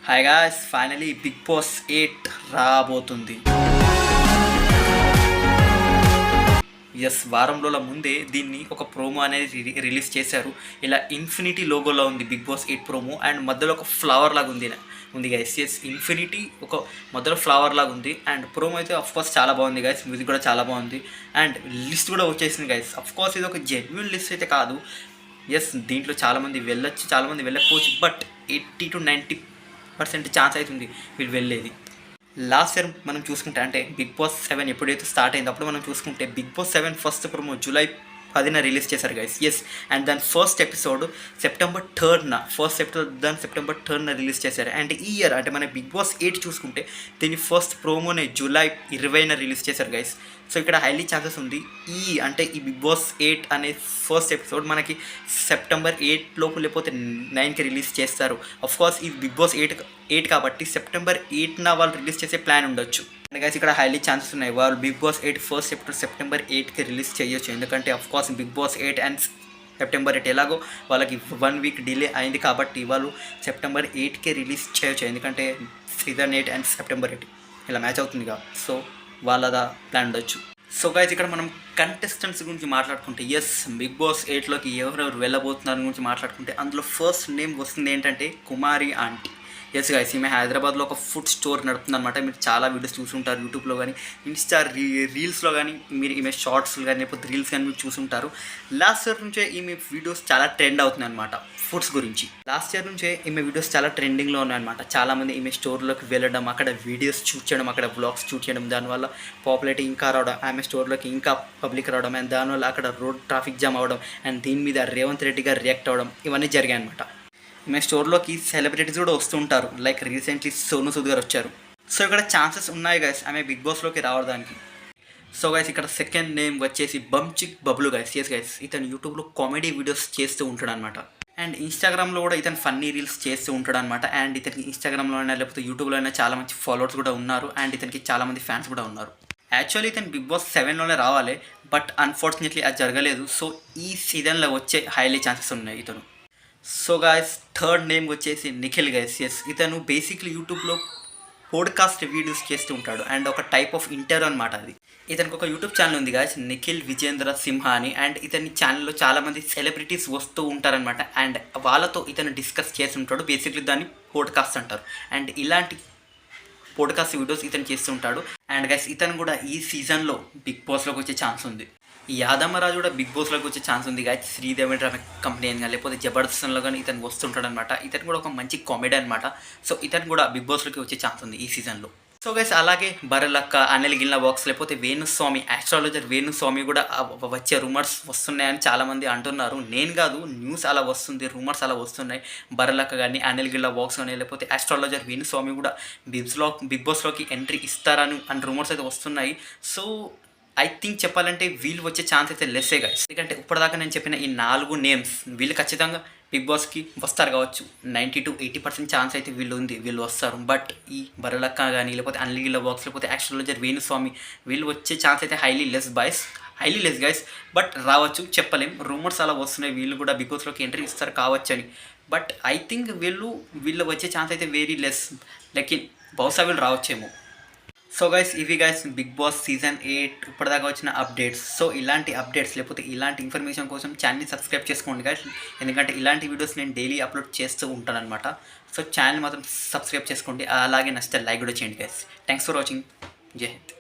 Hi guys, finally big boss 8 రాబోతుంది. Yes, వారం రోజుల ముందే దీన్ని ఒక ప్రోమో అనేది రిలీజ్ చేశారు. ఇలా ఇన్ఫినిటీ లోగోలో ఉంది బిగ్ బాస్ 8 ప్రోమో. అండ్ మధ్యలో ఒక ఫ్లవర్ లాగా ఉంది గైస్. ఎస్, ఇన్ఫినిటీ ఒక మధ్యలో ఫ్లవర్ లాగా ఉంది. అండ్ ప్రోమో అయితే అఫ్కోర్స్ చాలా బాగుంది గైస్. మ్యూజిక్ కూడా చాలా బాగుంది. అండ్ లిస్ట్ కూడా వచ్చేసింది గైస్. అఫ్కోర్స్ ఇది ఒక జెన్యున్ లిస్ట్ అయితే కాదు. ఎస్, దీంట్లో చాలామంది వెళ్ళొచ్చు, చాలామంది వెళ్ళకపోవచ్చు. బట్ 80 to 90% ఛాన్స్ అవుతుంది వీళ్ళు వెళ్ళేది. లాస్ట్ ఇయర్ మనం చూసుకుంటే, అంటే బిగ్ బాస్ 7 ఎప్పుడైతే స్టార్ట్ అయిందో అప్పుడు మనం చూసుకుంటే Bigg Boss 7 first promo July 10న రిలీజ్ చేశారు గైస్. ఎస్, అండ్ దాని ఫస్ట్ ఎపిసోడ్ సెప్టెంబర్ 3న రిలీజ్ చేశారు. అండ్ ఈ ఇయర్ అంటే మన బిగ్ బాస్ 8 చూసుకుంటే దీని ఫస్ట్ ప్రోమోనే జూలై 20న రిలీజ్ చేశారు గైస్. సో ఇక్కడ హైలీ ఛాన్సెస్ ఉంది ఈ బిగ్ బాస్ 8 అనే ఫస్ట్ ఎపిసోడ్ మనకి సెప్టెంబర్ 8 లోపు లేకపోతే 9కి రిలీజ్ చేస్తారు. అఫ్కోర్స్ ఇది బిగ్ బాస్ 8 కాబట్టి సెప్టెంబర్ 8న వాళ్ళు రిలీజ్ చేసే ప్లాన్ ఉండొచ్చు. అండ్ గైస్ ఇక్కడ హైలీ ఛాన్సెస్ ఉన్నాయి వాళ్ళు Bigg boss 8 first episode September 8కి రిలీజ్ చేయొచ్చు. ఎందుకంటే of course Bigg boss 8 and September 8 ఎలాగో వాళ్ళకి 1 వీక్ డిలే అయింది కాబట్టి వాళ్ళు సెప్టెంబర్ 8కే రిలీజ్ చేయొచ్చు. ఎందుకంటే సీజన్ 8 అండ్ సెప్టెంబర్ 8 ఇలా మ్యాచ్ అవుతుందిగా. సో వాళ్ళదా ప్లాన్ ఉండొచ్చు. సో గైస్ ఇక్కడ మనం కంటెస్టెంట్స్ గురించి మాట్లాడుకుంటే, ఎస్ బిగ్ బాస్ 8లోకి ఎవరెవరు వెళ్ళబోతున్నారు గురించి మాట్లాడుకుంటే అందులో ఫస్ట్ నేమ్ వస్తుంది ఏంటంటే కుమారి ఆంటీ. ఎస్ గైస్, ఈమె హైదరాబాద్లో ఒక ఫుడ్ స్టోర్ నడుపుతుంది అనమాట. మీరు చాలా వీడియోస్ చూసుంటారు యూట్యూబ్లో కానీ ఇన్స్టా రీల్స్లో కానీ, మీరు ఈమె షార్ట్స్లో కానీ లేకపోతే రీల్స్ కానీ మీరు చూసుంటారు. లాస్ట్ ఇయర్ నుంచే ఈమె వీడియోస్ చాలా ట్రెండ్ అవుతుంది అనమాట ఫుడ్స్ గురించి. లాస్ట్ ఇయర్ నుంచే ఈమె వీడియోస్ చాలా ట్రెండింగ్లో ఉన్నాయన్నమాట. చాలామంది ఈమె స్టోర్లోకి వెళ్ళడం, అక్కడ వీడియోస్ షూట్ చేయడం, అక్కడ బ్లాగ్స్ షూట్ చేయడం, దానివల్ల పాపులారిటీ ఇంకా రావడం, ఆమె స్టోర్లోకి ఇంకా పబ్లిక్ రావడం, అండ్ దానివల్ల అక్కడ రోడ్ ట్రాఫిక్ జామ్ అవ్వడం, అండ్ దీని మీద రేవంత్ రెడ్డి గారు రియాక్ట్ అవ్వడం, ఇవన్నీ జరిగాయి అనమాట. ఈమె స్టోర్లోకి సెలబ్రిటీస్ కూడా వస్తుంటారు. లైక్ రీసెంట్లీ సోను సూద్ గారు వచ్చారు. సో ఇక్కడ ఛాన్సెస్ ఉన్నాయి గైస్ ఆమె బిగ్ బాస్లోకి రావడానికి. సో గైస్ ఇక్కడ సెకండ్ నేమ్ వచ్చేసి బంచిక్ బబ్లు గైస్. ఎస్ గైస్, ఇతను యూట్యూబ్లో కామెడీ వీడియోస్ చేస్తూ ఉంటాడు అనమాట. అండ్ ఇన్స్టాగ్రామ్లో కూడా ఇతను ఫన్నీ రీల్స్ చేస్తూ ఉంటాడు అనమాట. అండ్ ఇతనికి ఇన్స్టాగ్రామ్లో అయినా లేకపోతే యూట్యూబ్లో అయినా చాలా మంచి ఫాలోవర్స్ కూడా ఉన్నారు. అండ్ ఇతనికి చాలామంది ఫ్యాన్స్ కూడా ఉన్నారు. యాక్చువల్లీ ఇతను బిగ్ బాస్ 7లోనే రావాలి, బట్ అన్ఫార్చునేట్లీ అది జరగలేదు. సో ఈ సీజన్లో వచ్చే హైలీ ఛాన్సెస్ ఉన్నాయి ఇతను. సో గాయస్ థర్డ్ నేమ్ వచ్చేసి నిఖిల్ గైస్. ఎస్, ఇతను బేసిక్లీ యూట్యూబ్లో పోడ్కాస్ట్ వీడియోస్ చేస్తూ ఉంటాడు. అండ్ ఒక టైప్ ఆఫ్ ఇంటర్వ్యూ అనమాట అది. ఇతనికి ఒక యూట్యూబ్ ఛానల్ ఉంది గాయస్, నిఖిల్ విజేంద్ర సింహ అని. అండ్ ఇతని ఛానల్లో చాలామంది సెలబ్రిటీస్ వస్తూ ఉంటారనమాట. అండ్ వాళ్ళతో ఇతను డిస్కస్ చేసి ఉంటాడు. బేసిక్లీ దాన్ని పోడ్కాస్ట్ అంటారు. అండ్ ఇలాంటి పోడ్కాస్ట్ వీడియోస్ ఇతను చేస్తుంటాడు. అండ్ గైస్ ఇతను కూడా ఈ సీజన్లో బిగ్ బాస్లోకి వచ్చే ఛాన్స్ ఉంది. యాదమ్మరాజు కూడా బిగ్ బాస్లోకి వచ్చే ఛాన్స్ ఉంది గాయస్. శ్రీదేవి కంపెనీ అని కానీ లేకపోతే జబర్దస్త్లో కానీ ఇతను వస్తుంటాడు అనమాట. ఇతను కూడా ఒక మంచి కామెడీ అనమాట. సో ఇతను కూడా బిగ్ బాస్లోకి వచ్చే ఛాన్స్ ఉంది ఈ సీజన్లో. సో గైస్ అలాగే బర్రెలక్క, అనిల్ గిల్లా బాక్స్ లేకపోతే వేణుస్వామి, ఆస్ట్రాలజర్ వేణుస్వామి కూడా వచ్చే రూమర్స్ వస్తున్నాయని చాలామంది అంటున్నారు. నేను కాదు, న్యూస్ అలా వస్తుంది, రూమర్స్ అలా వస్తున్నాయి. బర్రెలక్క కానీ, అనిల్ గిల్లా బాక్స్ కానీ లేకపోతే ఆస్ట్రాలజర్ వేణుస్వామి కూడా బిగ్ బాస్లోకి ఎంట్రీ ఇస్తారని రూమర్స్ అయితే వస్తున్నాయి. సో ఐ థింక్ చెప్పాలంటే వీళ్ళు వచ్చే ఛాన్స్ అయితే లెస్సే గైస్. ఎందుకంటే ఇప్పటిదాకా నేను చెప్పిన ఈ 4 నేమ్స్ వీళ్ళు ఖచ్చితంగా బిగ్ బాస్కి వస్తారు కావచ్చు. 90 to 80% ఛాన్స్ అయితే వీళ్ళు వస్తారు. బట్ ఈ బర్రెలక్క కానీ లేకపోతే అన్లిగిల్ల బాక్స్ లేకపోతే ఆస్ట్రాలజర్ వేణుస్వామి వీళ్ళు వచ్చే ఛాన్స్ అయితే హైలీ లెస్ గైస్. బట్ రావచ్చు, చెప్పలేం. రూమర్స్ అలా వస్తున్నాయి వీళ్ళు కూడా బిగ్ బాస్లోకి ఎంట్రీ ఇస్తారు కావచ్చు అని. బట్ ఐ థింక్ వీళ్ళు వచ్చే ఛాన్స్ అయితే వెరీ లెస్. లెకిన్ బహుశా వీళ్ళు రావచ్చేమో. సో గైస్ ఇవి గైస్ బిగ్ బాస్ సీజన్ 8 ఇప్పటిదాకా వచ్చిన అప్డేట్స్. సో ఇలాంటి అప్డేట్స్ లేకపోతే ఇలాంటి ఇన్ఫర్మేషన్ కోసం ఛానల్ని సబ్స్క్రైబ్ చేసుకోండి గైస్. ఎందుకంటే ఇలాంటి వీడియోస్ నేను డైలీ అప్లోడ్ చేస్తూ ఉంటాను అనమాట. సో ఛానల్ మాత్రం సబ్స్క్రైబ్ చేసుకోండి. అలాగే నచ్చితే లైక్ కూడా చేయండి గైస్. Thanks for watching. జై హింద్.